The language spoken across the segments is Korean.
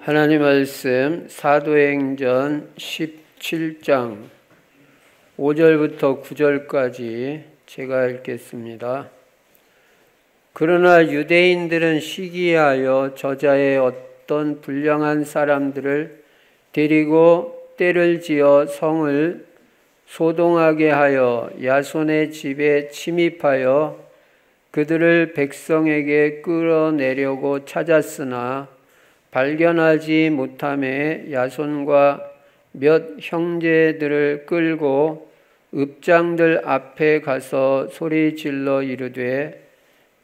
하나님 말씀 사도행전 17장 5절부터 9절까지 제가 읽겠습니다. 그러나 유대인들은 시기하여 저자의 어떤 불량한 사람들을 데리고 떼를 지어 성을 소동하게 하여 야손의 집에 침입하여 그들을 백성에게 끌어내려고 찾았으나 발견하지 못하매 야손과 몇 형제들을 끌고 읍장들 앞에 가서 소리질러 이르되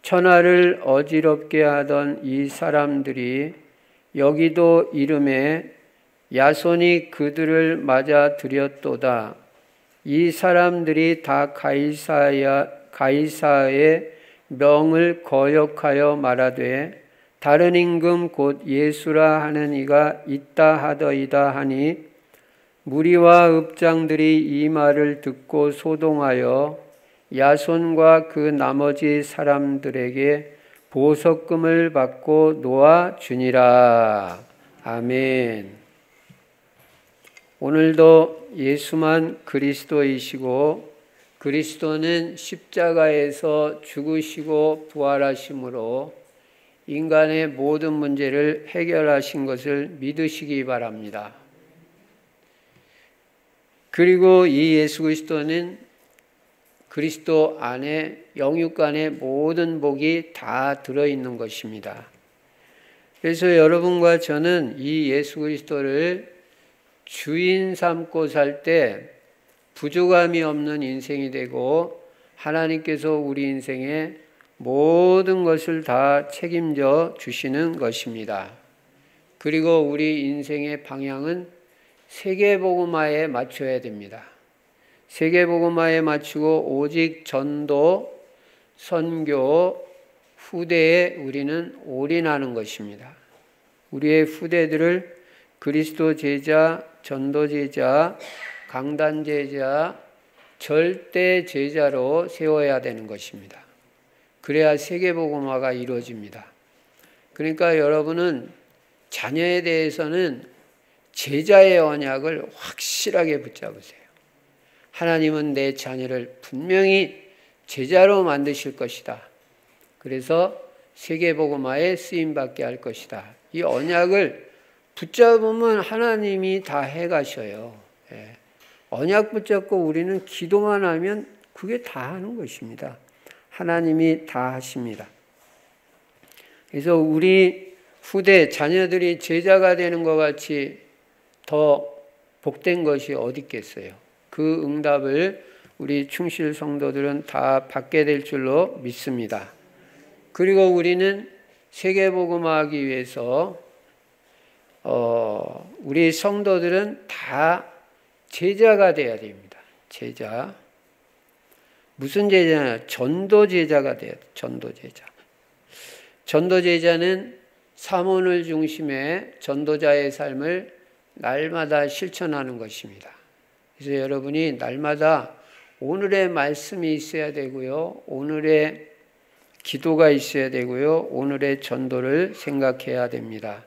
천하를 어지럽게 하던 이 사람들이 여기도 이름에 야손이 그들을 맞아 들였도다. 이 사람들이 다 가이사의 명을 거역하여 말하되 다른 임금 곧 예수라 하는 이가 있다 하더이다 하니 무리와 읍장들이 이 말을 듣고 소동하여 야손과 그 나머지 사람들에게 보석금을 받고 놓아 주니라. 아멘. 오늘도 예수만 그리스도이시고 그리스도는 십자가에서 죽으시고 부활하심으로 인간의 모든 문제를 해결하신 것을 믿으시기 바랍니다. 그리고 이 예수 그리스도는 그리스도 안에 영육간의 모든 복이 다 들어있는 것입니다. 그래서 여러분과 저는 이 예수 그리스도를 주인 삼고 살 때 부족함이 없는 인생이 되고 하나님께서 우리 인생에 모든 것을 다 책임져 주시는 것입니다. 그리고 우리 인생의 방향은 세계복음화에 맞춰야 됩니다. 세계복음화에 맞추고 오직 전도, 선교, 후대에 우리는 올인하는 것입니다. 우리의 후대들을 그리스도 제자, 전도 제자, 강단 제자, 절대 제자로 세워야 되는 것입니다. 그래야 세계복음화가 이루어집니다. 그러니까 여러분은 자녀에 대해서는 제자의 언약을 확실하게 붙잡으세요. 하나님은 내 자녀를 분명히 제자로 만드실 것이다. 그래서 세계복음화에 쓰임받게 할 것이다. 이 언약을 붙잡으면 하나님이 다 해가셔요. 언약 붙잡고 우리는 기도만 하면 그게 다 하는 것입니다. 하나님이 다 하십니다. 그래서 우리 후대 자녀들이 제자가 되는 것 같이 더 복된 것이 어디 있겠어요. 그 응답을 우리 충실 성도들은 다 받게 될 줄로 믿습니다. 그리고 우리는 세계복음화하기 위해서 우리 성도들은 다 제자가 돼야 됩니다. 제자. 무슨 제자냐? 전도 제자가 돼야 돼. 전도 제자. 전도 제자는 사모를 중심에 전도자의 삶을 날마다 실천하는 것입니다. 그래서 여러분이 날마다 오늘의 말씀이 있어야 되고요. 오늘의 기도가 있어야 되고요. 오늘의 전도를 생각해야 됩니다.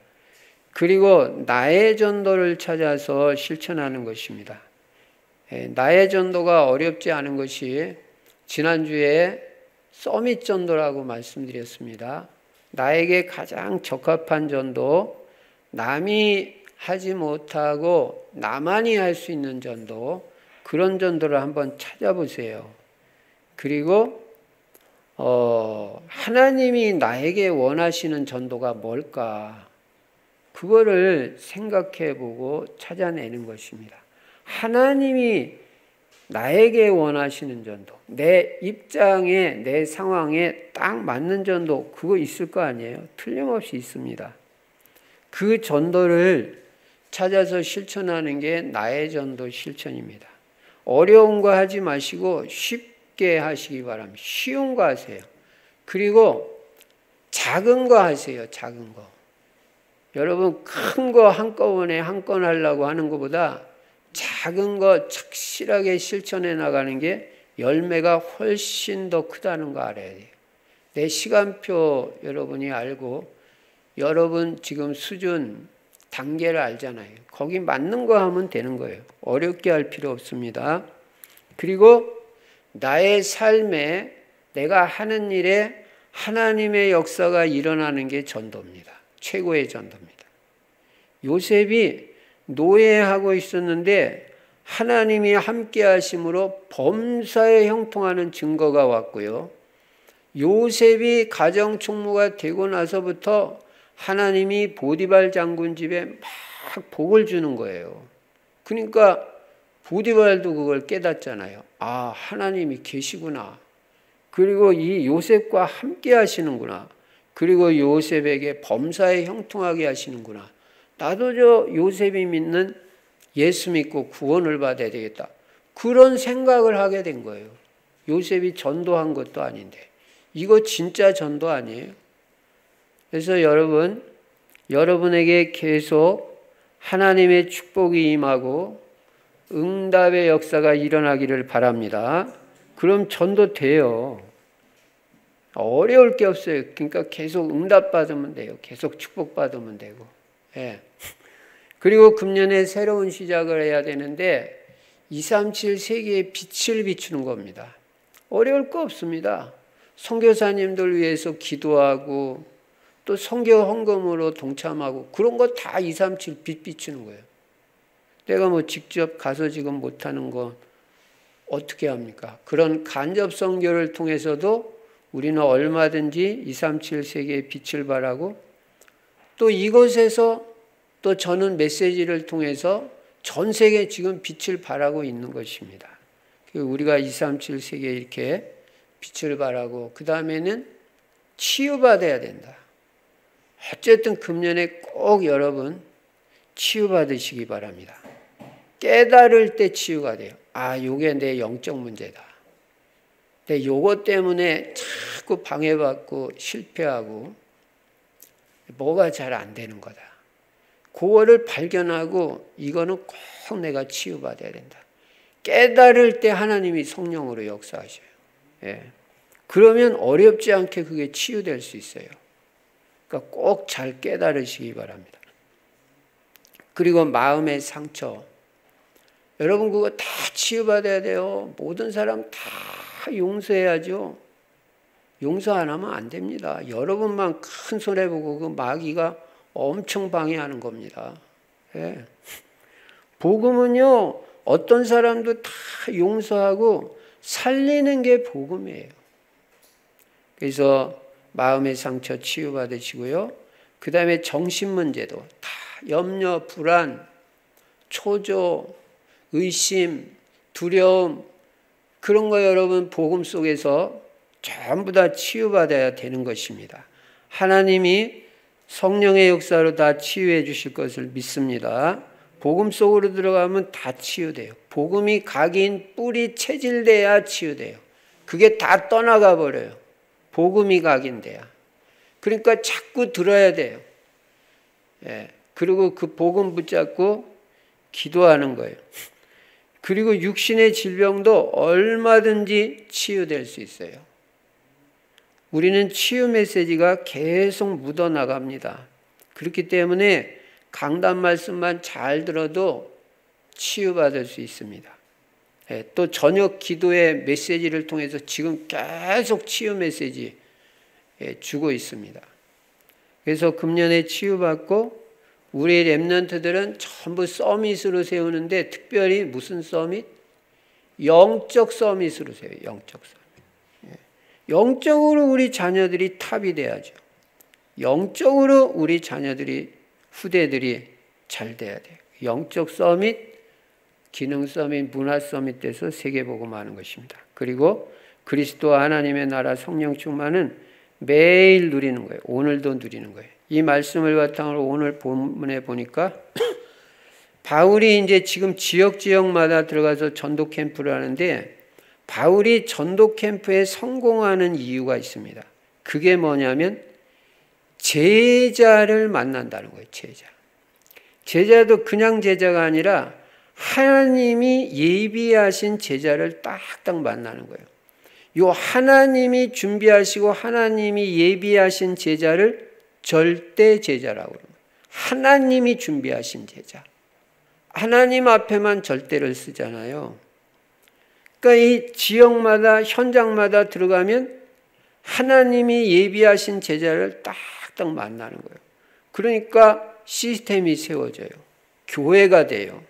그리고 나의 전도를 찾아서 실천하는 것입니다. 나의 전도가 어렵지 않은 것이 지난주에 서밋 전도라고 말씀드렸습니다. 나에게 가장 적합한 전도, 남이 하지 못하고 나만이 할 수 있는 전도, 그런 전도를 한번 찾아보세요. 그리고 하나님이 나에게 원하시는 전도가 뭘까? 그거를 생각해보고 찾아내는 것입니다. 하나님이 나에게 원하시는 전도, 내 입장에 내 상황에 딱 맞는 전도, 그거 있을 거 아니에요? 틀림없이 있습니다. 그 전도를 찾아서 실천하는 게 나의 전도 실천입니다. 어려운 거 하지 마시고 쉽게 하시기 바랍니다. 쉬운 거 하세요. 그리고 작은 거 하세요. 작은 거. 여러분 큰 거 한꺼번에 한 건 하려고 하는 것보다 작은 거 착실하게 실천해 나가는 게 열매가 훨씬 더 크다는 거 알아야 돼요. 내 시간표 여러분이 알고 여러분 지금 수준 단계를 알잖아요. 거기 맞는 거 하면 되는 거예요. 어렵게 할 필요 없습니다. 그리고 나의 삶에 내가 하는 일에 하나님의 역사가 일어나는 게 전도입니다. 최고의 전도입니다. 요셉이 노예하고 있었는데 하나님이 함께 하심으로 범사에 형통하는 증거가 왔고요. 요셉이 가정총무가 되고 나서부터 하나님이 보디발 장군 집에 막 복을 주는 거예요. 그러니까 보디발도 그걸 깨닫잖아요. 아, 하나님이 계시구나. 그리고 이 요셉과 함께 하시는구나. 그리고 요셉에게 범사에 형통하게 하시는구나. 나도 저 요셉이 믿는 예수 믿고 구원을 받아야 되겠다. 그런 생각을 하게 된 거예요. 요셉이 전도한 것도 아닌데. 이거 진짜 전도 아니에요? 그래서 여러분에게 계속 하나님의 축복이 임하고 응답의 역사가 일어나기를 바랍니다. 그럼 전도 돼요. 어려울 게 없어요. 그러니까 계속 응답 받으면 돼요. 계속 축복 받으면 되고. 예. 그리고 금년에 새로운 시작을 해야 되는데 237 세계의 빛을 비추는 겁니다. 어려울 거 없습니다. 선교사님들 위해서 기도하고 또 선교 헌금으로 동참하고 그런 거 다 237 빛 비추는 거예요. 내가 뭐 직접 가서 지금 못하는 건 어떻게 합니까? 그런 간접 선교를 통해서도 우리는 얼마든지 237 세계의 빛을 발하고 또 이곳에서 또 저는 메시지를 통해서 전 세계에 지금 빛을 발하고 있는 것입니다. 우리가 237 세계에 이렇게 빛을 발하고 그 다음에는 치유받아야 된다. 어쨌든 금년에 꼭 여러분 치유받으시기 바랍니다. 깨달을 때 치유가 돼요. 아, 요게 내 영적 문제다. 근데 요것 때문에 자꾸 방해받고 실패하고 뭐가 잘 안 되는 거다. 그거를 발견하고 이거는 꼭 내가 치유받아야 된다. 깨달을 때 하나님이 성령으로 역사하셔요. 예. 그러면 어렵지 않게 그게 치유될 수 있어요. 그러니까 꼭 잘 깨달으시기 바랍니다. 그리고 마음의 상처. 여러분 그거 다 치유받아야 돼요. 모든 사람 다 용서해야죠. 용서 안 하면 안 됩니다. 여러분만 큰 손해보고 그 마귀가 엄청 방해하는 겁니다. 예. 복음은요, 어떤 사람도 다 용서하고 살리는 게 복음이에요. 그래서 마음의 상처 치유받으시고요. 그 다음에 정신 문제도 다 염려, 불안, 초조, 의심, 두려움 그런 거 여러분 복음 속에서 전부 다 치유받아야 되는 것입니다. 하나님이 성령의 역사로 다 치유해 주실 것을 믿습니다. 복음 속으로 들어가면 다 치유돼요. 복음이 각인 뿌리 체질돼야 치유돼요. 그게 다 떠나가 버려요. 복음이 각인돼야. 그러니까 자꾸 들어야 돼요. 예. 그리고 그 복음 붙잡고 기도하는 거예요. 그리고 육신의 질병도 얼마든지 치유될 수 있어요. 우리는 치유 메시지가 계속 묻어나갑니다. 그렇기 때문에 강단 말씀만 잘 들어도 치유받을 수 있습니다. 또 저녁 기도의 메시지를 통해서 지금 계속 치유 메시지 주고 있습니다. 그래서 금년에 치유받고 우리 렘넌트들은 전부 서밋으로 세우는데 특별히 무슨 서밋? 영적 서밋으로 세워요. 영적 서밋. 영적으로 우리 자녀들이 탑이 돼야죠. 영적으로 우리 자녀들이 후대들이 잘 돼야 돼요. 영적 서밋, 기능 서밋, 문화 서밋 돼서 세계복음하는 것입니다. 그리고 그리스도 하나님의 나라 성령 충만은 매일 누리는 거예요. 오늘도 누리는 거예요. 이 말씀을 바탕으로 오늘 본문에 보니까 바울이 이제 지금 지역마다 들어가서 전도 캠프를 하는데 바울이 전도 캠프에 성공하는 이유가 있습니다. 그게 뭐냐면 제자를 만난다는 거예요. 제자도 그냥 제자가 아니라 하나님이 예비하신 제자를 딱딱 만나는 거예요. 요 하나님이 준비하시고 하나님이 예비하신 제자를 절대 제자라고 그래요. 하나님이 준비하신 제자. 하나님 앞에만 절대를 쓰잖아요. 그러니까 이 지역마다 현장마다 들어가면 하나님이 예비하신 제자를 딱딱 만나는 거예요. 그러니까 시스템이 세워져요. 교회가 돼요.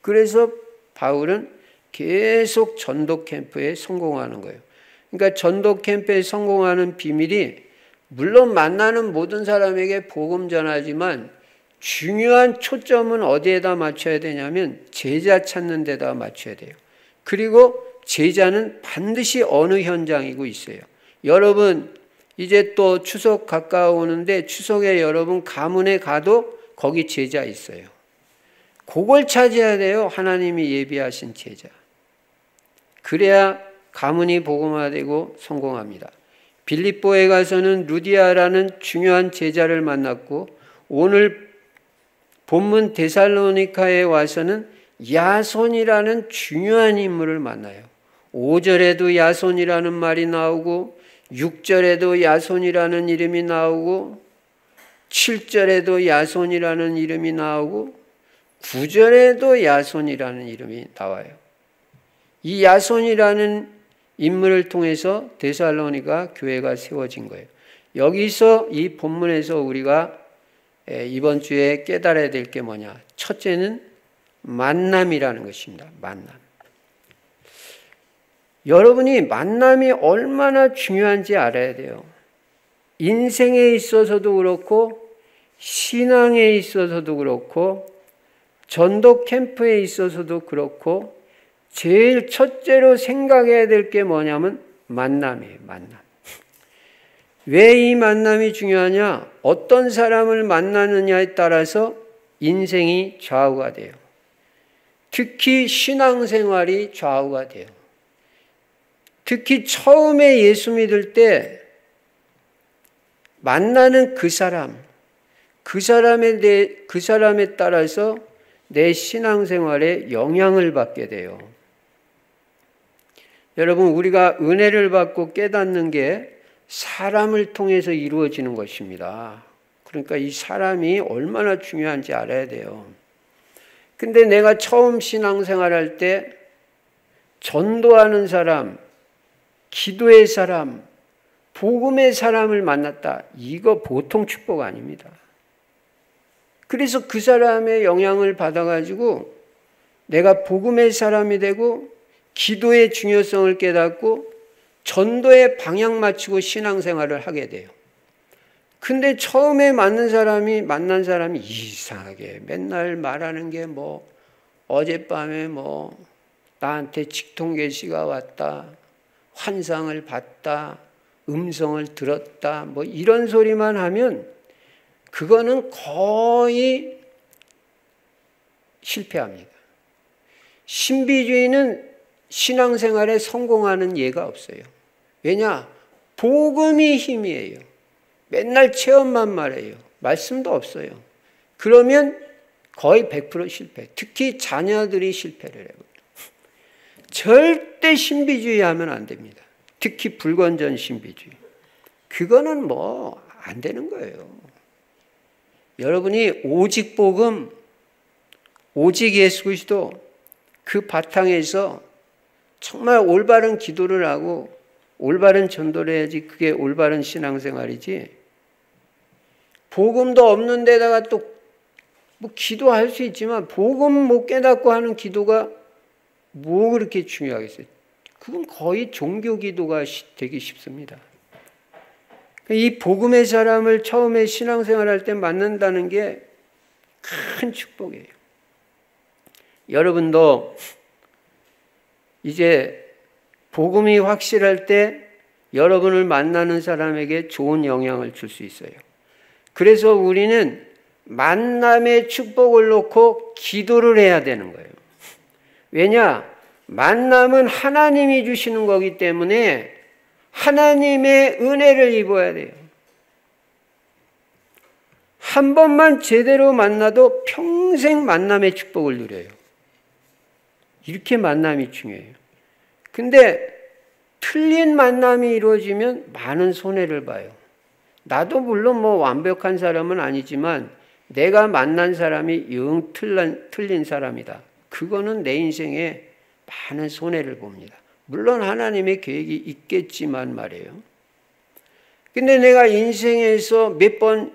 그래서 바울은 계속 전도 캠프에 성공하는 거예요. 그러니까 전도 캠프에 성공하는 비밀이 물론 만나는 모든 사람에게 복음 전하지만 중요한 초점은 어디에다 맞춰야 되냐면 제자 찾는 데다 맞춰야 돼요. 그리고 제자는 반드시 어느 현장이고 있어요. 여러분 이제 또 추석 가까워오는데 추석에 여러분 가문에 가도 거기 제자 있어요. 그걸 찾아야 돼요. 하나님이 예비하신 제자. 그래야 가문이 복음화되고 성공합니다. 빌립보에 가서는 루디아라는 중요한 제자를 만났고 오늘 본문 데살로니카에 와서는 야손이라는 중요한 인물을 만나요. 5절에도 야손이라는 말이 나오고 6절에도 야손이라는 이름이 나오고 7절에도 야손이라는 이름이 나오고 9절에도 야손이라는 이름이 나와요. 이 야손이라는 인물을 통해서 데살로니가 교회가 세워진 거예요. 여기서 이 본문에서 우리가 이번 주에 깨달아야 될 게 뭐냐? 첫째는 만남이라는 것입니다. 만남. 여러분이 만남이 얼마나 중요한지 알아야 돼요. 인생에 있어서도 그렇고 신앙에 있어서도 그렇고 전도 캠프에 있어서도 그렇고 제일 첫째로 생각해야 될 게 뭐냐면 만남이에요. 만남. 왜 이 만남이 중요하냐? 어떤 사람을 만나느냐에 따라서 인생이 좌우가 돼요. 특히 신앙생활이 좌우가 돼요. 특히 처음에 예수 믿을 때 만나는 그 사람에 따라서 내 신앙생활에 영향을 받게 돼요. 여러분, 우리가 은혜를 받고 깨닫는 게 사람을 통해서 이루어지는 것입니다. 그러니까 이 사람이 얼마나 중요한지 알아야 돼요. 근데 내가 처음 신앙생활할 때 전도하는 사람, 기도의 사람, 복음의 사람을 만났다. 이거 보통 축복 아닙니다. 그래서 그 사람의 영향을 받아가지고 내가 복음의 사람이 되고 기도의 중요성을 깨닫고 전도에 방향 맞추고 신앙생활을 하게 돼요. 근데 처음에 만난 사람이 이상하게 맨날 말하는 게 뭐 어젯밤에 뭐 나한테 직통계시가 왔다, 환상을 봤다, 음성을 들었다, 뭐 이런 소리만 하면 그거는 거의 실패합니다. 신비주의는 신앙생활에 성공하는 예가 없어요. 왜냐? 복음이 힘이에요. 맨날 체험만 말해요. 말씀도 없어요. 그러면 거의 100% 실패. 특히 자녀들이 실패를 해요. 절대 신비주의 하면 안 됩니다. 특히 불건전 신비주의. 그거는 뭐 안 되는 거예요. 여러분이 오직 복음, 오직 예수 그리스도 그 바탕에서 정말 올바른 기도를 하고 올바른 전도를 해야지 그게 올바른 신앙생활이지. 복음도 없는 데다가 또 뭐 기도할 수 있지만 복음 못 깨닫고 하는 기도가 뭐 그렇게 중요하겠어요. 그건 거의 종교 기도가 되기 쉽습니다. 이 복음의 사람을 처음에 신앙생활할 때 만난다는 게 큰 축복이에요. 여러분도 이제 복음이 확실할 때 여러분을 만나는 사람에게 좋은 영향을 줄 수 있어요. 그래서 우리는 만남의 축복을 놓고 기도를 해야 되는 거예요. 왜냐? 만남은 하나님이 주시는 거기 때문에 하나님의 은혜를 입어야 돼요. 한 번만 제대로 만나도 평생 만남의 축복을 누려요. 이렇게 만남이 중요해요. 근데 틀린 만남이 이루어지면 많은 손해를 봐요. 나도 물론 뭐 완벽한 사람은 아니지만 내가 만난 사람이 영 틀린 사람이다. 그거는 내 인생에 많은 손해를 봅니다. 물론 하나님의 계획이 있겠지만 말이에요. 근데 내가 인생에서 몇 번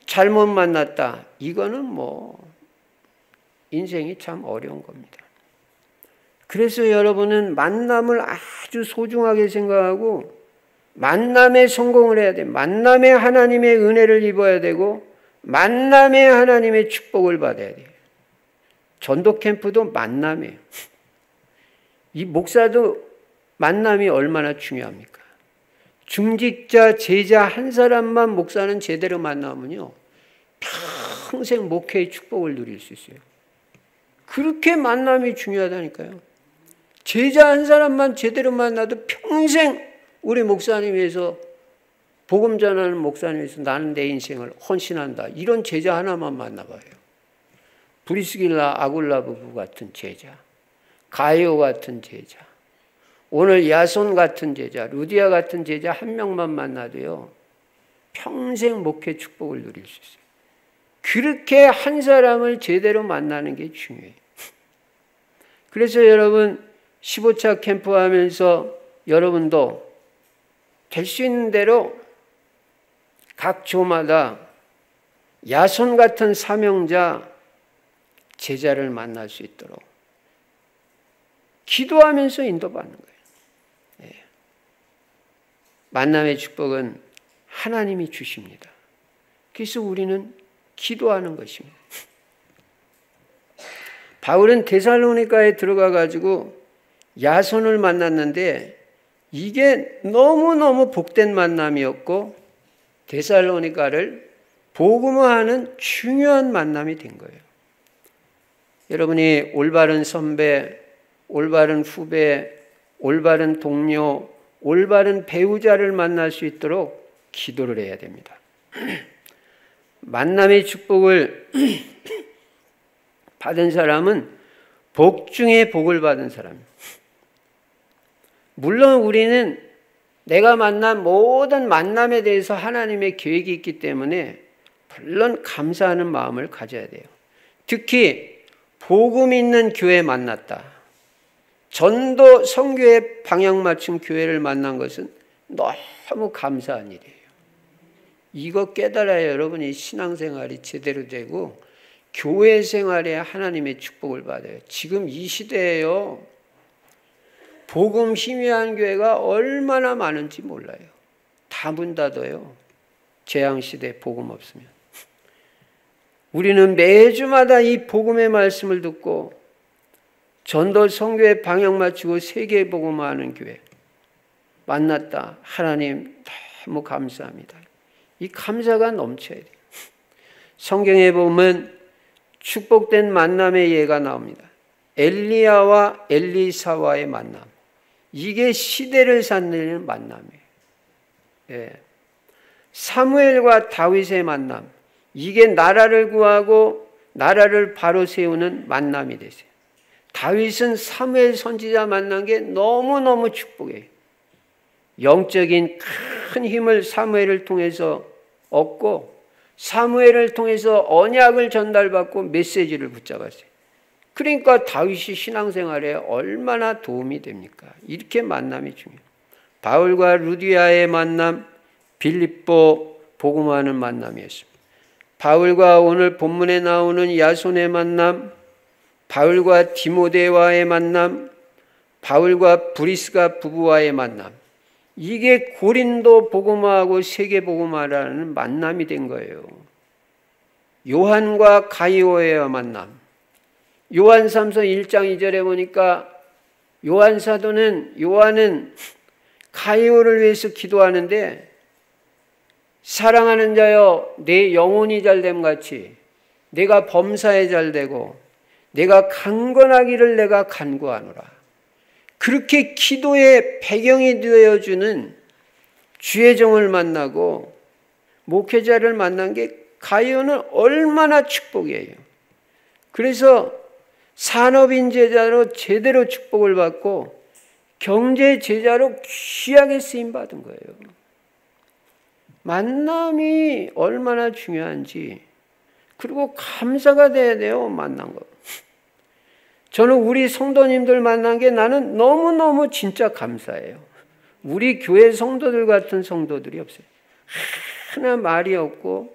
잘못 만났다. 이거는 인생이 참 어려운 겁니다. 그래서 여러분은 만남을 아주 소중하게 생각하고 만남에 성공을 해야 돼. 만남에 하나님의 은혜를 입어야 되고 만남에 하나님의 축복을 받아야 돼요. 전도 캠프도 만남이에요. 이 목사도 만남이 얼마나 중요합니까? 중직자, 제자 한 사람만 목사는 제대로 만나면요, 평생 목회의 축복을 누릴 수 있어요. 그렇게 만남이 중요하다니까요. 제자 한 사람만 제대로 만나도 평생 우리 목사님 위해서, 복음 전하는 목사님 위해서 나는 내 인생을 헌신한다. 이런 제자 하나만 만나봐요. 브리스길라, 아굴라 부부 같은 제자, 가이오 같은 제자, 오늘 야손 같은 제자, 루디아 같은 제자 한 명만 만나도요, 평생 목회 축복을 누릴 수 있어요. 그렇게 한 사람을 제대로 만나는 게 중요해요. 그래서 여러분 15차 캠프 하면서 여러분도 될 수 있는 대로 각 조마다 야손 같은 사명자 제자를 만날 수 있도록 기도하면서 인도받는 거예요. 만남의 축복은 하나님이 주십니다. 그래서 우리는 기도하는 것입니다. 바울은 데살로니가에 들어가 가지고 야손을 만났는데 이게 너무너무 복된 만남이었고 데살로니가를 복음화하는 중요한 만남이 된 거예요. 여러분이 올바른 선배, 올바른 후배, 올바른 동료, 올바른 배우자를 만날 수 있도록 기도를 해야 됩니다. 만남의 축복을 받은 사람은 복 중에 복을 받은 사람입니다. 물론 우리는 내가 만난 모든 만남에 대해서 하나님의 계획이 있기 때문에 물론 감사하는 마음을 가져야 돼요. 특히 복음 있는 교회 만났다. 전도 선교에 방향 맞춘 교회를 만난 것은 너무 감사한 일이에요. 이거 깨달아야 여러분이 신앙생활이 제대로 되고 교회 생활에 하나님의 축복을 받아요. 지금 이 시대에요, 복음 희미한 교회가 얼마나 많은지 몰라요. 다 문 닫아요. 재앙시대 복음 없으면. 우리는 매주마다 이 복음의 말씀을 듣고 전도 선교에 방향 맞추고 세계 복음화하는 교회 만났다. 하나님 너무 감사합니다. 이 감사가 넘쳐야 돼요. 성경에 보면 축복된 만남의 예가 나옵니다. 엘리야와 엘리사와의 만남. 이게 시대를 살리는 만남이에요. 예. 사무엘과 다윗의 만남. 이게 나라를 구하고 나라를 바로 세우는 만남이 되세요. 다윗은 사무엘 선지자 만난 게 너무너무 축복이에요. 영적인 큰 힘을 사무엘을 통해서 얻고 사무엘을 통해서 언약을 전달받고 메시지를 붙잡았어요. 그러니까 다윗이 신앙생활에 얼마나 도움이 됩니까? 이렇게 만남이 중요해요. 바울과 루디아의 만남, 빌립보 복음하는 만남이었습니다. 바울과 오늘 본문에 나오는 야손의 만남, 바울과 디모데와의 만남, 바울과 브리스가 부부와의 만남, 이게 고린도 복음화하고 세계 복음화라는 만남이 된 거예요. 요한과 가이오의 만남. 요한삼서 1장 2절에 보니까 요한은 가이오를 위해서 기도하는데, 사랑하는 자여 내 영혼이 잘됨 같이 내가 범사에 잘되고 내가 강건하기를 내가 간구하노라. 그렇게 기도의 배경이 되어주는 주의 종을 만나고 목회자를 만난 게 가이오는 얼마나 축복이에요. 그래서 산업인 제자로 제대로 축복을 받고 경제 제자로 귀하게 쓰임받은 거예요. 만남이 얼마나 중요한지 그리고 감사가 돼야 돼요. 만난 거. 저는 우리 성도님들 만난 게 나는 너무너무 진짜 감사해요. 우리 교회 성도들 같은 성도들이 없어요. 하나 말이 없고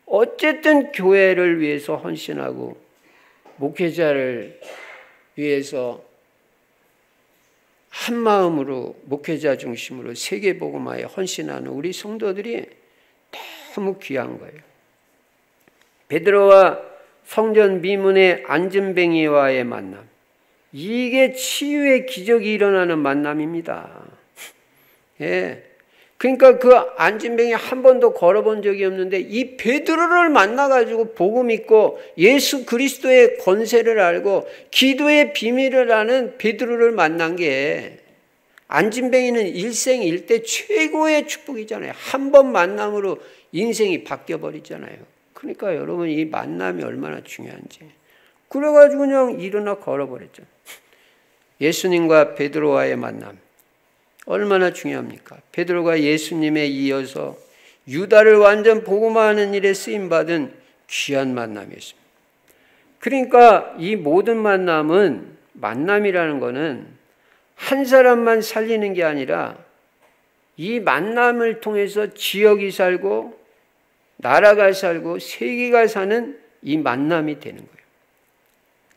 어쨌든 교회를 위해서 헌신하고 목회자를 위해서 한 마음으로 목회자 중심으로 세계복음화에 헌신하는 우리 성도들이 너무 귀한 거예요. 베드로와 성전 미문의 안진뱅이와의 만남, 이게 치유의 기적이 일어나는 만남입니다. 예. 그러니까 그 안진뱅이 한 번도 걸어본 적이 없는데 이 베드로를 만나가지고 복음 믿고 예수 그리스도의 권세를 알고 기도의 비밀을 아는 베드로를 만난 게, 안진뱅이는 일생일대 최고의 축복이잖아요. 한 번 만남으로 인생이 바뀌어버리잖아요. 그러니까 여러분 이 만남이 얼마나 중요한지. 그래가지고 그냥 일어나 걸어버렸죠. 예수님과 베드로와의 만남 얼마나 중요합니까? 베드로가 예수님에 이어서 유다를 완전 복음화하는 일에 쓰임받은 귀한 만남이었습니다. 그러니까 이 모든 만남이라는 것은 한 사람만 살리는 게 아니라 이 만남을 통해서 지역이 살고 나라가 살고 세계가 사는 이 만남이 되는 거예요.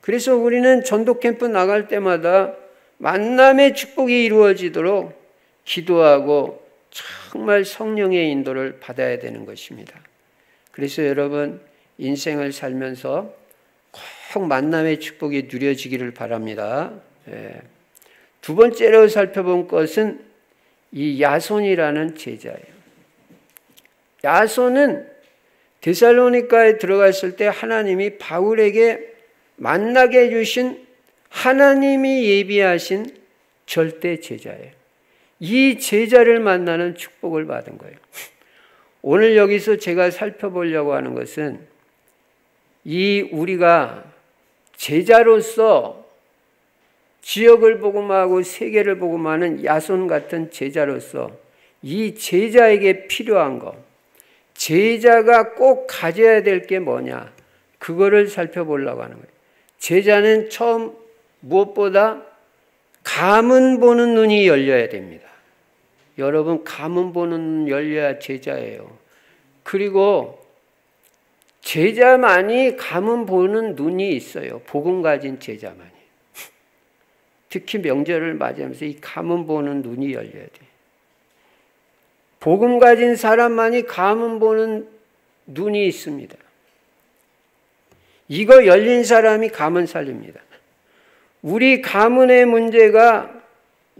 그래서 우리는 전도 캠프 나갈 때마다 만남의 축복이 이루어지도록 기도하고 정말 성령의 인도를 받아야 되는 것입니다. 그래서 여러분 인생을 살면서 꼭 만남의 축복이 누려지기를 바랍니다. 두 번째로 살펴본 것은 이 야손이라는 제자예요. 야손은 데살로니가에 들어갔을 때 하나님이 바울에게 만나게 해주신 하나님이 예비하신 절대 제자예요. 이 제자를 만나는 축복을 받은 거예요. 오늘 여기서 제가 살펴보려고 하는 것은 우리가 제자로서 지역을 복음하고 세계를 복음하는 야손 같은 제자로서 이 제자에게 필요한 것, 제자가 꼭 가져야 될 게 뭐냐, 그거를 살펴보려고 하는 거예요. 제자는 처음 무엇보다 감은 보는 눈이 열려야 됩니다. 여러분 감은 보는 눈 열려야 제자예요. 그리고 제자만이 감은 보는 눈이 있어요. 복음 가진 제자만이. 특히 명절을 맞이하면서 이 감은 보는 눈이 열려야 돼요. 복음 가진 사람만이 감은 보는 눈이 있습니다. 이거 열린 사람이 감은 살립니다. 우리 가문의 문제가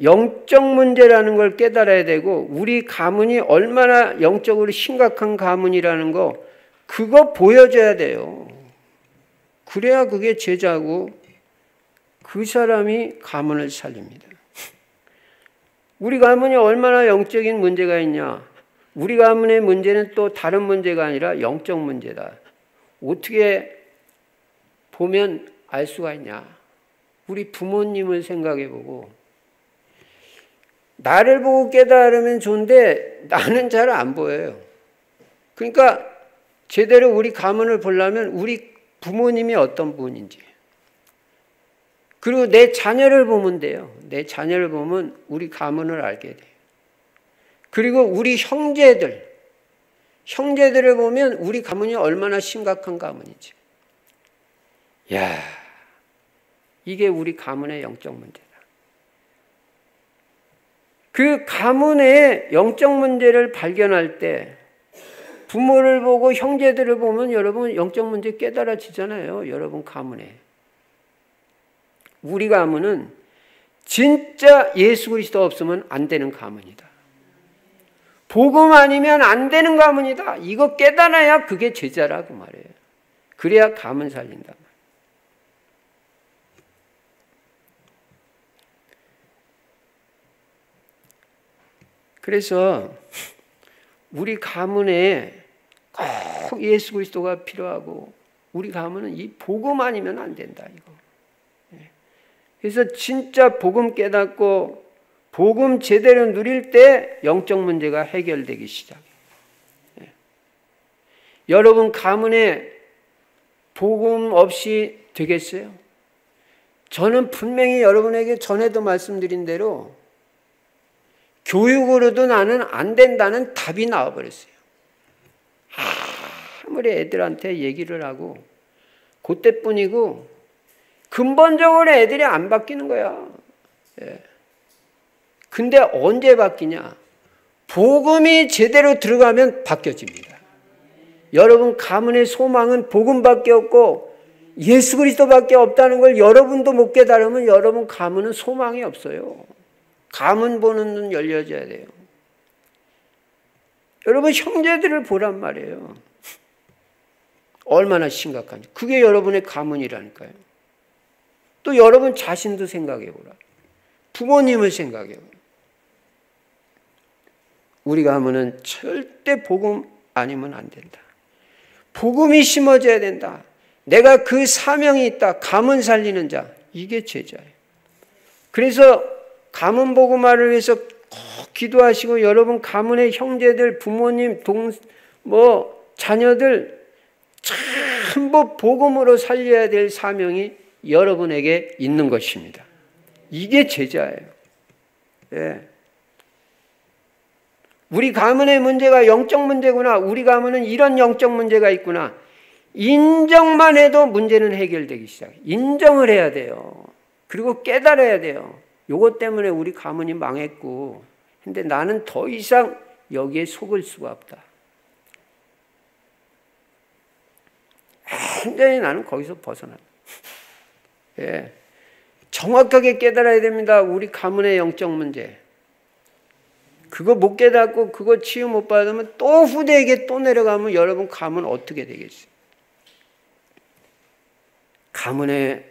영적 문제라는 걸 깨달아야 되고, 우리 가문이 얼마나 영적으로 심각한 가문이라는 거, 그거 보여줘야 돼요. 그래야 그게 제자고 그 사람이 가문을 살립니다. 우리 가문이 얼마나 영적인 문제가 있냐, 우리 가문의 문제는 또 다른 문제가 아니라 영적 문제다. 어떻게 보면 알 수가 있냐. 우리 부모님을 생각해 보고, 나를 보고 깨달으면 좋은데 나는 잘 안 보여요. 그러니까 제대로 우리 가문을 보려면 우리 부모님이 어떤 분인지, 그리고 내 자녀를 보면 돼요. 내 자녀를 보면 우리 가문을 알게 돼요. 그리고 우리 형제들을 보면 우리 가문이 얼마나 심각한 가문인지. 야, 이게 우리 가문의 영적 문제다. 그 가문의 영적 문제를 발견할 때 부모를 보고 형제들을 보면 여러분 영적 문제 깨달아지잖아요. 여러분 가문에. 우리 가문은 진짜 예수 그리스도 없으면 안 되는 가문이다. 복음 아니면 안 되는 가문이다. 이거 깨달아야 그게 제자라고 말해요. 그래야 가문 살린다. 그래서 우리 가문에 꼭 예수 그리스도가 필요하고, 우리 가문은 이 복음 아니면 안 된다, 이거. 그래서 진짜 복음 깨닫고 복음 제대로 누릴 때 영적 문제가 해결되기 시작해요. 여러분 가문에 복음 없이 되겠어요? 저는 분명히 여러분에게 전에도 말씀드린 대로 교육으로도 나는 안 된다는 답이 나와버렸어요. 아무리 애들한테 얘기를 하고 그때뿐이고 근본적으로 애들이 안 바뀌는 거야. 예. 근데 언제 바뀌냐? 복음이 제대로 들어가면 바뀌어집니다. 여러분 가문의 소망은 복음밖에 없고 예수 그리스도밖에 없다는 걸 여러분도 못 깨달으면 여러분 가문은 소망이 없어요. 가문 보는 눈 열려져야 돼요. 여러분 형제들을 보란 말이에요. 얼마나 심각한지. 그게 여러분의 가문이라니까요. 또 여러분 자신도 생각해 보라. 부모님을 생각해 보라. 우리 가문은 절대 복음 아니면 안 된다. 복음이 심어져야 된다. 내가 그 사명이 있다. 가문 살리는 자. 이게 제자예요. 그래서 가문 복음화를 위해서 꼭 기도하시고 여러분 가문의 형제들, 부모님, 자녀들 전부 복음으로 살려야 될 사명이 여러분에게 있는 것입니다. 이게 제자예요. 예. 우리 가문의 문제가 영적 문제구나. 우리 가문은 이런 영적 문제가 있구나. 인정만 해도 문제는 해결되기 시작해요. 인정을 해야 돼요. 그리고 깨달아야 돼요. 요것 때문에 우리 가문이 망했고, 근데 나는 더 이상 여기에 속을 수가 없다. 완전히 나는 거기서 벗어난다. 예. 정확하게 깨달아야 됩니다. 우리 가문의 영적 문제. 그거 못 깨닫고 그거 치유 못 받으면 또 후대에게 또 내려가면 여러분 가문 어떻게 되겠어요? 가문에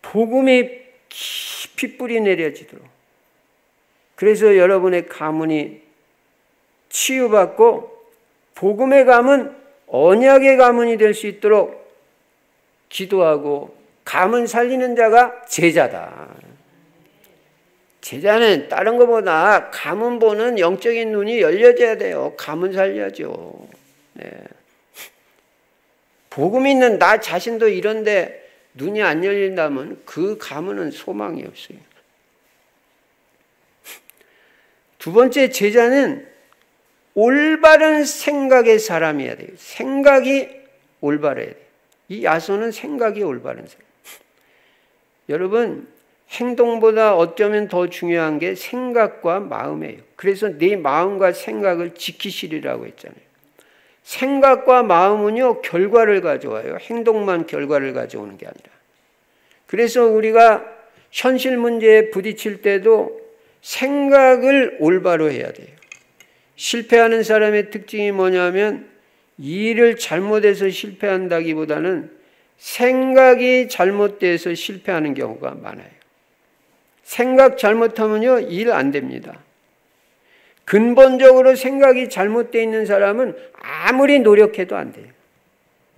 복음이 깊이 뿌리 내려지도록, 그래서 여러분의 가문이 치유받고 복음의 가문, 언약의 가문이 될 수 있도록 기도하고, 가문 살리는 자가 제자다. 제자는 다른 것보다 가문 보는 영적인 눈이 열려져야 돼요. 가문 살려야죠. 네. 복음 있는 나 자신도 이런데 눈이 안 열린다면 그 가문은 소망이 없어요. 두 번째, 제자는 올바른 생각의 사람이어야 돼요. 생각이 올바라야 돼요. 이 야손은 생각이 올바른 사람. 여러분, 행동보다 어쩌면 더 중요한 게 생각과 마음이에요. 그래서 네 마음과 생각을 지키시리라고 했잖아요. 생각과 마음은요, 결과를 가져와요. 행동만 결과를 가져오는 게 아니라. 그래서 우리가 현실 문제에 부딪힐 때도 생각을 올바로 해야 돼요. 실패하는 사람의 특징이 뭐냐면 일을 잘못해서 실패한다기보다는 생각이 잘못돼서 실패하는 경우가 많아요. 생각 잘못하면요, 일 안 됩니다. 근본적으로 생각이 잘못되어 있는 사람은 아무리 노력해도 안 돼요.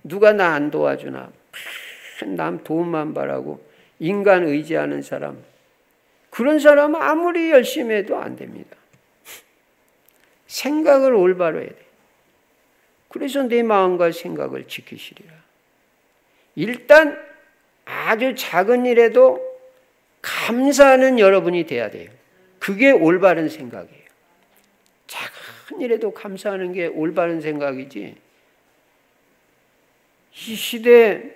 누가 나 안 도와주나, 남 도움만 바라고 인간 의지하는 사람, 그런 사람은 아무리 열심히 해도 안 됩니다. 생각을 올바로 해야 돼요. 그래서 내 마음과 생각을 지키시리라. 일단 아주 작은 일에도 감사하는 여러분이 돼야 돼요. 그게 올바른 생각이에요. 작은 일에도 감사하는 게 올바른 생각이지, 이 시대에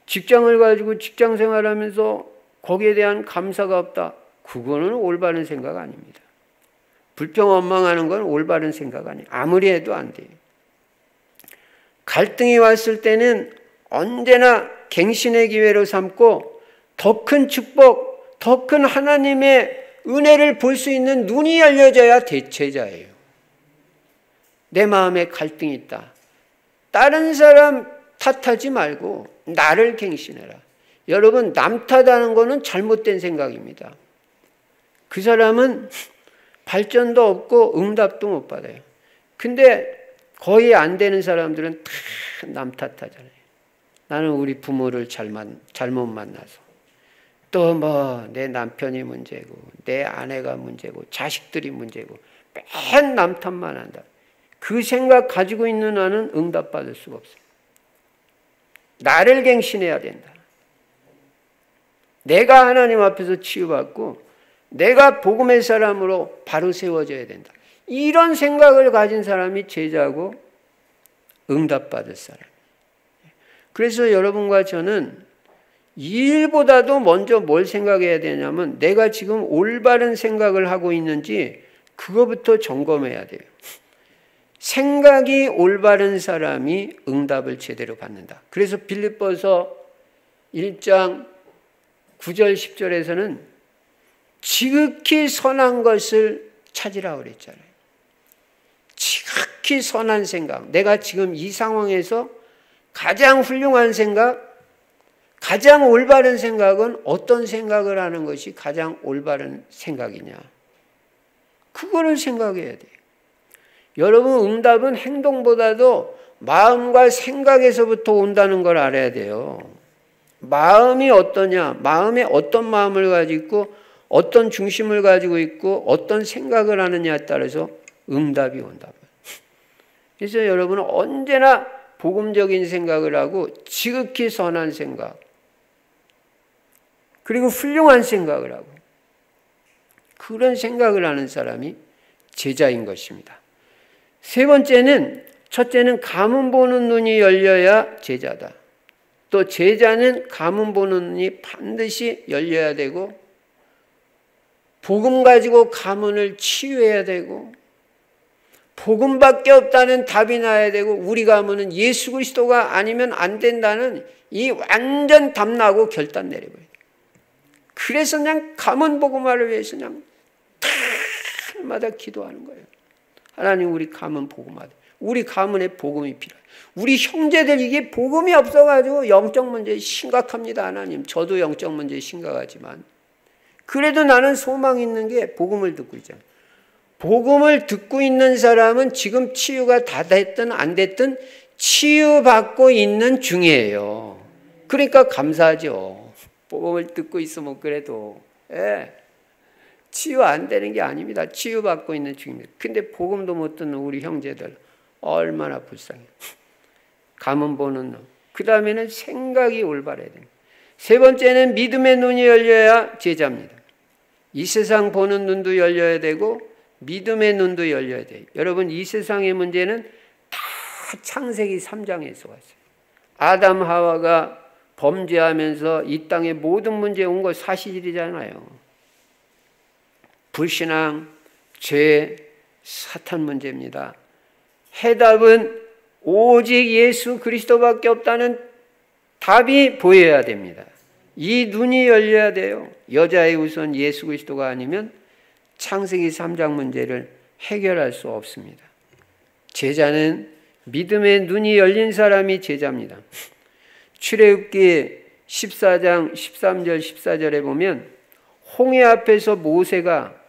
직장을 가지고 직장 생활하면서 거기에 대한 감사가 없다. 그거는 올바른 생각 아닙니다. 불평 원망하는 건 올바른 생각 아니에요. 아무리 해도 안 돼요. 갈등이 왔을 때는 언제나 갱신의 기회로 삼고 더 큰 축복, 더 큰 하나님의 은혜를 볼 수 있는 눈이 열려져야 제자예요. 내 마음에 갈등이 있다. 다른 사람 탓하지 말고 나를 갱신해라. 여러분, 남 탓하는 거는 잘못된 생각입니다. 그 사람은 발전도 없고 응답도 못 받아요. 근데 거의 안 되는 사람들은 다 남 탓하잖아요. 나는 우리 부모를 잘못 만나서, 또 내 남편이 문제고, 내 아내가 문제고, 자식들이 문제고, 맨 남 탓만 한다. 그 생각 가지고 있는 나는 응답받을 수가 없어요. 나를 갱신해야 된다. 내가 하나님 앞에서 치유받고 내가 복음의 사람으로 바로 세워져야 된다. 이런 생각을 가진 사람이 제자고 응답받을 사람. 그래서 여러분과 저는 이 일보다도 먼저 뭘 생각해야 되냐면 내가 지금 올바른 생각을 하고 있는지 그거부터 점검해야 돼요. 생각이 올바른 사람이 응답을 제대로 받는다. 그래서 빌립보서 1장 9절 10절에서는 지극히 선한 것을 찾으라 그랬잖아요. 지극히 선한 생각. 내가 지금 이 상황에서 가장 훌륭한 생각, 가장 올바른 생각은 어떤 생각을 하는 것이 가장 올바른 생각이냐. 그거를 생각해야 돼요. 여러분, 응답은 행동보다도 마음과 생각에서부터 온다는 걸 알아야 돼요. 마음이 어떠냐, 마음에 어떤 마음을 가지고 있고 어떤 중심을 가지고 있고 어떤 생각을 하느냐에 따라서 응답이 온다. 그래서 여러분은 언제나 복음적인 생각을 하고 지극히 선한 생각 그리고 훌륭한 생각을 하고 그런 생각을 하는 사람이 제자인 것입니다. 세 번째는, 첫째는 가문 보는 눈이 열려야 제자다. 또 제자는 가문 보는 눈이 반드시 열려야 되고 복음 가지고 가문을 치유해야 되고 복음밖에 없다는 답이 나야 되고 우리 가문은 예수 그리스도가 아니면 안 된다는 이 완전 답나고 결단 내려버려요. 그래서 그냥 가문 복음화를 위해서 그냥 날마다 기도하는 거예요. 하나님, 우리 가문 복음화, 우리 가문에 복음이 필요해요. 우리 형제들 이게 복음이 없어가지고 영적 문제 심각합니다. 하나님, 저도 영적 문제 심각하지만 그래도 나는 소망 있는 게 복음을 듣고 있잖아요. 복음을 듣고 있는 사람은 지금 치유가 다 됐든 안 됐든 치유받고 있는 중이에요. 그러니까 감사하죠. 복음을 듣고 있으면 그래도 치유 안 되는 게 아닙니다. 치유받고 있는 중입니다. 근데 복음도 못 듣는 우리 형제들 얼마나 불쌍해요. 가문 보는 눈. 그 다음에는 생각이 올바라야 됩니다. 세 번째는 믿음의 눈이 열려야 제자입니다. 이 세상 보는 눈도 열려야 되고 믿음의 눈도 열려야 돼요. 여러분, 이 세상의 문제는 다 창세기 3장에서 왔어요. 아담 하와가 범죄하면서 이 땅에 모든 문제 온 거 사실이잖아요. 불신앙, 죄, 사탄 문제입니다. 해답은 오직 예수 그리스도밖에 없다는 답이 보여야 됩니다. 이 눈이 열려야 돼요. 여자의 우선 예수 그리스도가 아니면 창세기 3장 문제를 해결할 수 없습니다. 제자는 믿음의 눈이 열린 사람이 제자입니다. 출애굽기 14장 13절 14절에 보면 홍해 앞에서 모세가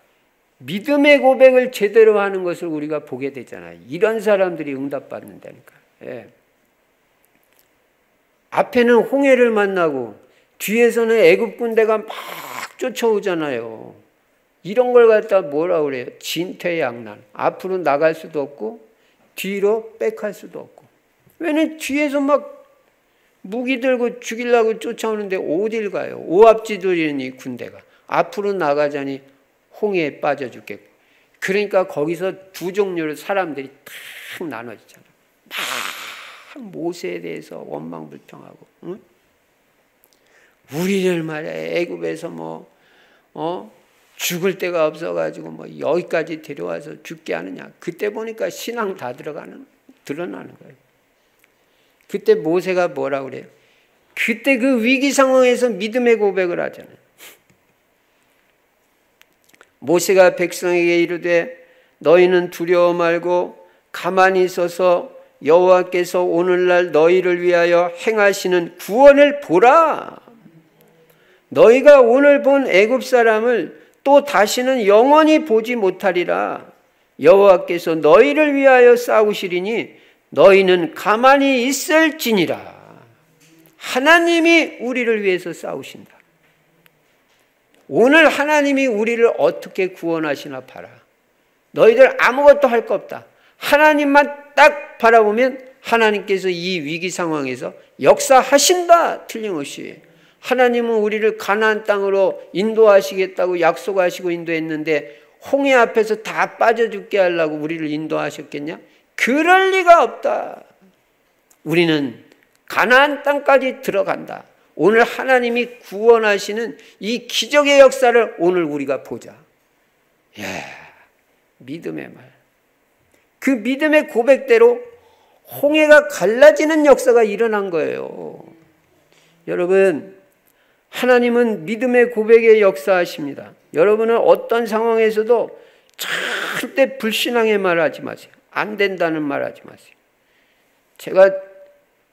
믿음의 고백을 제대로 하는 것을 우리가 보게 되잖아요. 이런 사람들이 응답받는다니까. 앞에는 홍해를 만나고 뒤에서는 애굽 군대가 막 쫓아오잖아요. 이런 걸 갖다 뭐라 그래요? 진퇴양난. 앞으로 나갈 수도 없고 뒤로 백할 수도 없고. 왜냐면 뒤에서 막 무기 들고 죽이려고 쫓아오는데 어딜 가요? 오합지졸이니 군대가. 앞으로 나가자니 홍해에 빠져 죽겠고. 그러니까 거기서 두 종류로 사람들이 탁 나눠지잖아요. 막 모세에 대해서 원망불평하고. 응? 우리를 말이야 애굽에서 죽을 데가 없어가지고 여기까지 데려와서 죽게 하느냐. 그때 보니까 신앙 다 드러나는 거예요. 그때 모세가 뭐라 그래요? 그때 그 위기 상황에서 믿음의 고백을 하잖아요. 모세가 백성에게 이르되 너희는 두려워 말고 가만히 있어서 여호와께서 오늘날 너희를 위하여 행하시는 구원을 보라. 너희가 오늘 본 애굽 사람을 또 다시는 영원히 보지 못하리라. 여호와께서 너희를 위하여 싸우시리니 너희는 가만히 있을지니라. 하나님이 우리를 위해서 싸우신다. 오늘 하나님이 우리를 어떻게 구원하시나 봐라. 너희들 아무것도 할 거 없다. 하나님만 딱 바라보면 하나님께서 이 위기 상황에서 역사하신다. 틀림없이. 하나님은 우리를 가나안 땅으로 인도하시겠다고 약속하시고 인도했는데 홍해 앞에서 다 빠져 죽게 하려고 우리를 인도하셨겠냐? 그럴 리가 없다. 우리는 가나안 땅까지 들어간다. 오늘 하나님이 구원하시는 이 기적의 역사를 오늘 우리가 보자. 예, 믿음의 말. 그 믿음의 고백대로 홍해가 갈라지는 역사가 일어난 거예요. 여러분, 하나님은 믿음의 고백에 역사하십니다. 여러분은 어떤 상황에서도 절대 불신앙의 말 하지 마세요. 안 된다는 말 하지 마세요. 제가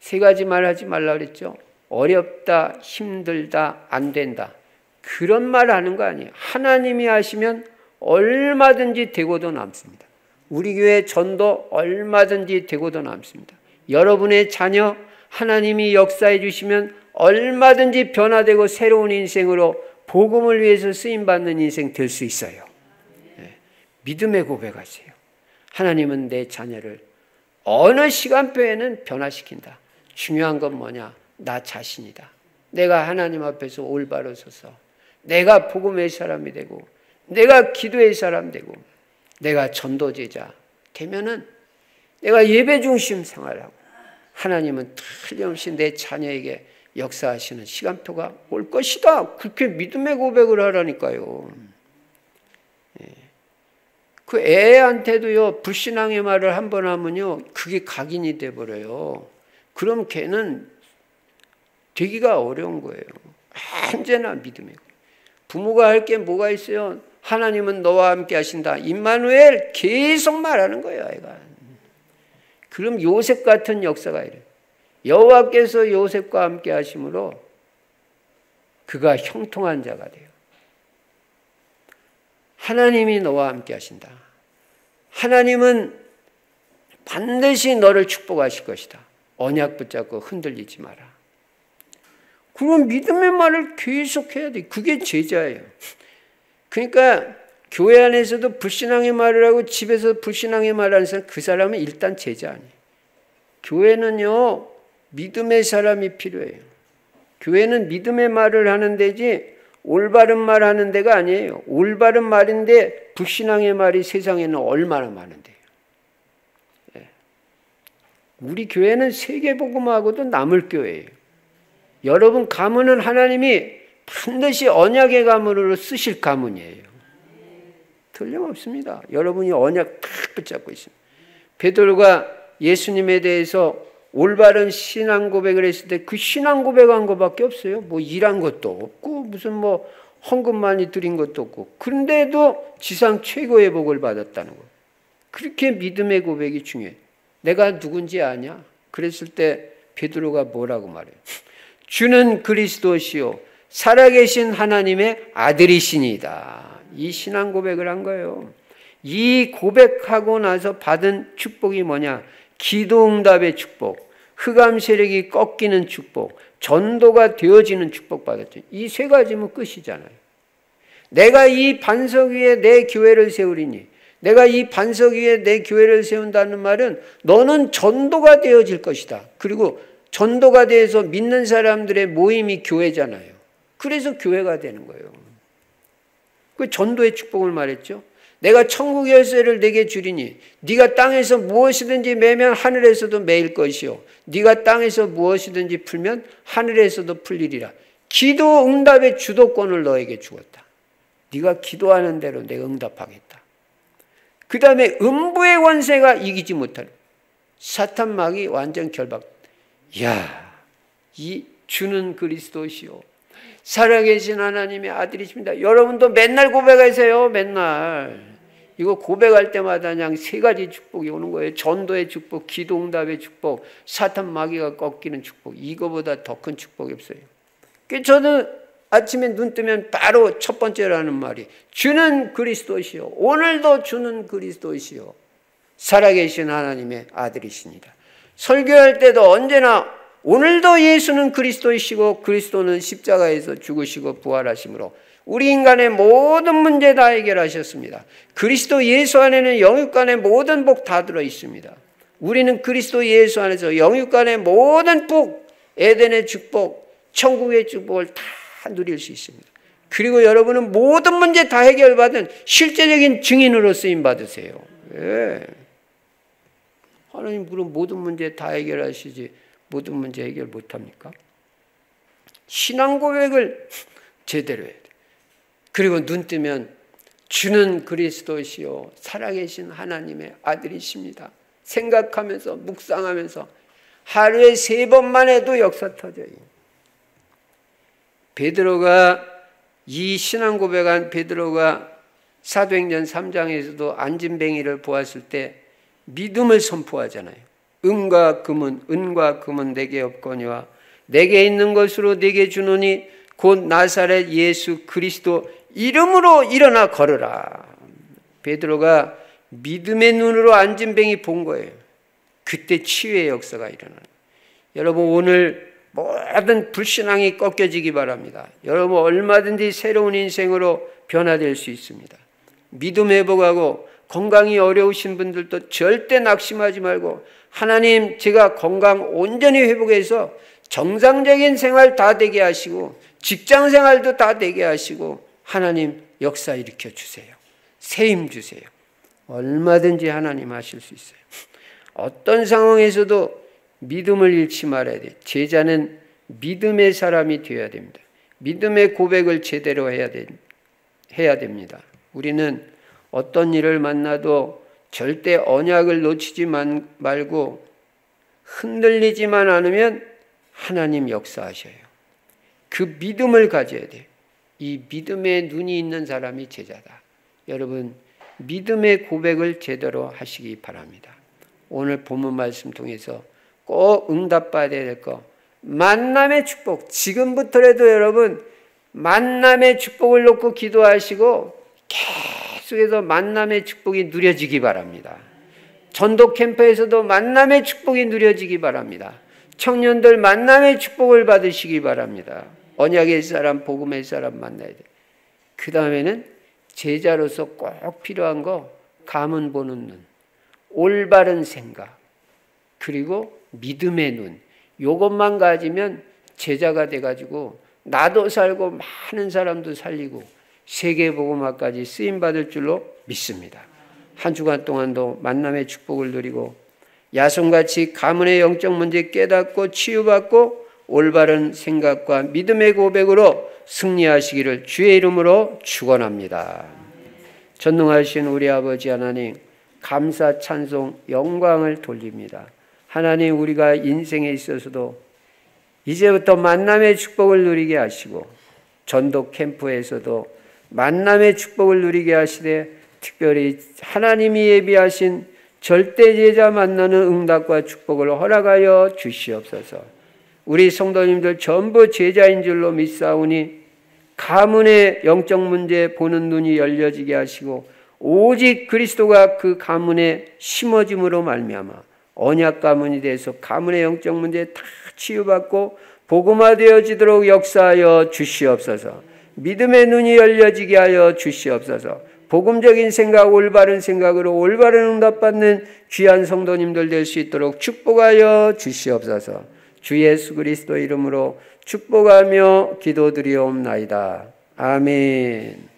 3가지 말 하지 말라 그랬죠. 어렵다, 힘들다, 안 된다. 그런 말 하는 거 아니에요. 하나님이 하시면 얼마든지 되고도 남습니다. 우리 교회 전도 얼마든지 되고도 남습니다. 여러분의 자녀 하나님이 역사해 주시면 얼마든지 변화되고 새로운 인생으로 복음을 위해서 쓰임받는 인생 될 수 있어요. 네. 믿음의 고백하세요. 하나님은 내 자녀를 어느 시간표에는 변화시킨다. 중요한 건 뭐냐? 나 자신이다. 내가 하나님 앞에서 올바로 서서 내가 복음의 사람이 되고 내가 기도의 사람 되고 내가 전도제자 되면은 내가 예배 중심 생활하고 하나님은 틀림없이 내 자녀에게 역사하시는 시간표가 올 것이다. 그렇게 믿음의 고백을 하라니까요. 그 애한테도요, 불신앙의 말을 한 번 하면요, 그게 각인이 돼버려요. 그럼 걔는 되기가 어려운 거예요. 언제나 믿음의 고백. 부모가 할 게 뭐가 있어요? 하나님은 너와 함께 하신다. 임마누엘 계속 말하는 거예요, 아이가. 그럼 요셉 같은 역사가 이래요. 여호와께서 요셉과 함께 하심으로 그가 형통한 자가 돼요. 하나님이 너와 함께 하신다. 하나님은 반드시 너를 축복하실 것이다. 언약 붙잡고 흔들리지 마라. 그런 믿음의 말을 계속 해야 돼. 그게 제자예요. 그러니까 교회 안에서도 불신앙의 말을 하고 집에서 불신앙의 말을 하는 사람, 그 사람은 일단 제자 아니에요. 교회는요, 믿음의 사람이 필요해요. 교회는 믿음의 말을 하는 데지 올바른 말 하는 데가 아니에요. 올바른 말인데 불신앙의 말이 세상에는 얼마나 많은데요. 우리 교회는 세계복음하고도 남을 교회예요. 여러분 가문은 하나님이 반드시 언약의 가문으로 쓰실 가문이에요. 틀림없습니다. 여러분이 언약 딱 붙잡고 있습니다. 베드로가 예수님에 대해서 올바른 신앙 고백을 했을 때 그 신앙 고백한 것밖에 없어요. 뭐 일한 것도 없고 무슨 뭐 헌금 많이 드린 것도 없고 그런데도 지상 최고의 복을 받았다는 거예요. 그렇게 믿음의 고백이 중요해요. 내가 누군지 아냐? 그랬을 때 베드로가 뭐라고 말해요? 주는 그리스도시요 살아계신 하나님의 아들이시니이다. 이 신앙 고백을 한 거예요. 이 고백하고 나서 받은 축복이 뭐냐? 기도응답의 축복, 흑암 세력이 꺾이는 축복, 전도가 되어지는 축복 받았죠. 이 3가지면 끝이잖아요. 내가 이 반석 위에 내 교회를 세우리니, 내가 이 반석 위에 내 교회를 세운다는 말은 너는 전도가 되어질 것이다. 그리고 전도가 돼서 믿는 사람들의 모임이 교회잖아요. 그래서 교회가 되는 거예요. 그 전도의 축복을 말했죠. 내가 천국 열쇠를 내게 주리니 네가 땅에서 무엇이든지 매면 하늘에서도 매일 것이요 네가 땅에서 무엇이든지 풀면 하늘에서도 풀리리라. 기도 응답의 주도권을 너에게 주었다. 네가 기도하는 대로 내가 응답하겠다. 그 다음에 음부의 권세가 이기지 못할 사탄 막이 완전 결박. 이야, 이 주는 그리스도시요 살아계신 하나님의 아들이십니다. 여러분도 맨날 고백하세요. 맨날. 이거 고백할 때마다 그냥 3가지 축복이 오는 거예요. 전도의 축복, 기도응답의 축복, 사탄 마귀가 꺾이는 축복. 이거보다 더 큰 축복이 없어요. 저는 아침에 눈 뜨면 바로 첫 번째로 하는 말이 주는 그리스도시요 오늘도 주는 그리스도시요 살아계신 하나님의 아들이십니다. 설교할 때도 언제나 오늘도 예수는 그리스도이시고 그리스도는 십자가에서 죽으시고 부활하심으로 우리 인간의 모든 문제 다 해결하셨습니다. 그리스도 예수 안에는 영육간의 모든 복 다 들어 있습니다. 우리는 그리스도 예수 안에서 영육간의 모든 복, 에덴의 축복, 천국의 축복을 다 누릴 수 있습니다. 그리고 여러분은 모든 문제 다 해결받은 실제적인 증인으로 쓰임받으세요. 예. 하나님 그럼 모든 문제 다 해결하시지 모든 문제 해결 못합니까? 신앙 고백을 제대로 해야 돼. 그리고 눈 뜨면 주는 그리스도시요 살아계신 하나님의 아들이십니다. 생각하면서 묵상하면서 하루에 3번만 해도 역사 터져요. 베드로가 이 신앙 고백한 베드로가 사도행전 3장에서도 안진뱅이를 보았을 때 믿음을 선포하잖아요. 은과 금은 내게 없거니와 내게 있는 것으로 내게 주노니 곧 나사렛 예수 그리스도 이름으로 일어나 걸으라. 베드로가 믿음의 눈으로 안진뱅이 본 거예요. 그때 치유의 역사가 일어나는 거예요. 여러분 오늘 모든 불신앙이 꺾여지기 바랍니다. 여러분 얼마든지 새로운 인생으로 변화될 수 있습니다. 믿음 회복하고 건강이 어려우신 분들도 절대 낙심하지 말고 하나님 제가 건강 온전히 회복해서 정상적인 생활 다 되게 하시고 직장 생활도 다 되게 하시고 하나님 역사 일으켜 주세요. 새 힘 주세요. 얼마든지 하나님 하실 수 있어요. 어떤 상황에서도 믿음을 잃지 말아야 돼요. 제자는 믿음의 사람이 되어야 됩니다. 믿음의 고백을 제대로 해야 됩니다. 우리는 어떤 일을 만나도 절대 언약을 놓치지 말고 흔들리지만 않으면 하나님 역사하셔요. 그 믿음을 가져야 돼요. 이 믿음의 눈이 있는 사람이 제자다. 여러분 믿음의 고백을 제대로 하시기 바랍니다. 오늘 본문 말씀 통해서 꼭 응답받아야 될 거 만남의 축복. 지금부터라도 여러분 만남의 축복을 놓고 기도하시고 계속해서 만남의 축복이 누려지기 바랍니다. 전도 캠프에서도 만남의 축복이 누려지기 바랍니다. 청년들 만남의 축복을 받으시기 바랍니다. 언약의 사람, 복음의 사람 만나야 돼요. 그 다음에는 제자로서 꼭 필요한 거 가문 보는 눈, 올바른 생각, 그리고 믿음의 눈. 이것만 가지면 제자가 돼가지고 나도 살고 많은 사람도 살리고 세계복음화까지 쓰임받을 줄로 믿습니다. 한 주간 동안도 만남의 축복을 누리고 야손같이 가문의 영적 문제 깨닫고 치유받고 올바른 생각과 믿음의 고백으로 승리하시기를 주의 이름으로 축원합니다. 전능하신 우리 아버지 하나님 감사 찬송 영광을 돌립니다. 하나님 우리가 인생에 있어서도 이제부터 만남의 축복을 누리게 하시고 전도 캠프에서도 만남의 축복을 누리게 하시되 특별히 하나님이 예비하신 절대 제자 만나는 응답과 축복을 허락하여 주시옵소서. 우리 성도님들 전부 제자인 줄로 믿사오니 가문의 영적 문제 보는 눈이 열려지게 하시고 오직 그리스도가 그 가문에 심어짐으로 말미암아 언약 가문이 돼서 가문의 영적 문제 다 치유받고 복음화되어지도록 역사하여 주시옵소서. 믿음의 눈이 열려지게 하여 주시옵소서. 복음적인 생각, 올바른 생각으로 올바른 응답받는 귀한 성도님들 될 수 있도록 축복하여 주시옵소서. 주 예수 그리스도 이름으로 축복하며 기도드리옵나이다. 아멘.